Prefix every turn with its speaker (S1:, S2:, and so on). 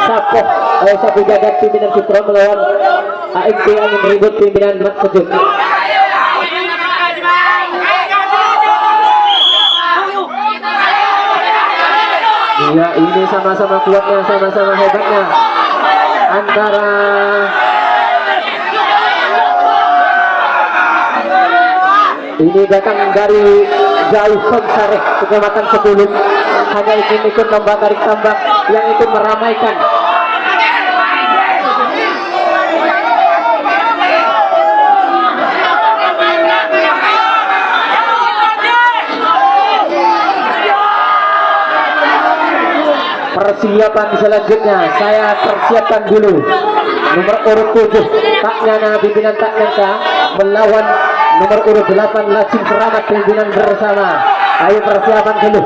S1: Sapu jagat pimpinan Sutro melawan AMP Angin Ribut pimpinan Mat Sejuk. Ya, ini sama-sama kuatnya, sama-sama hebatnya antara ini datang dari jauh Sonsare, kecamatan Sebulung, hanya ingin ikut lomba tarik tambang yang ikut meramaikan. Persiapan selanjutnya saya persiapkan dulu nomor urut 7 Tak Nyana pimpinan Tak Nyangka melawan nomor urut 8 Lacin Keramat pimpinan bersama. Ayo persiapan dulu.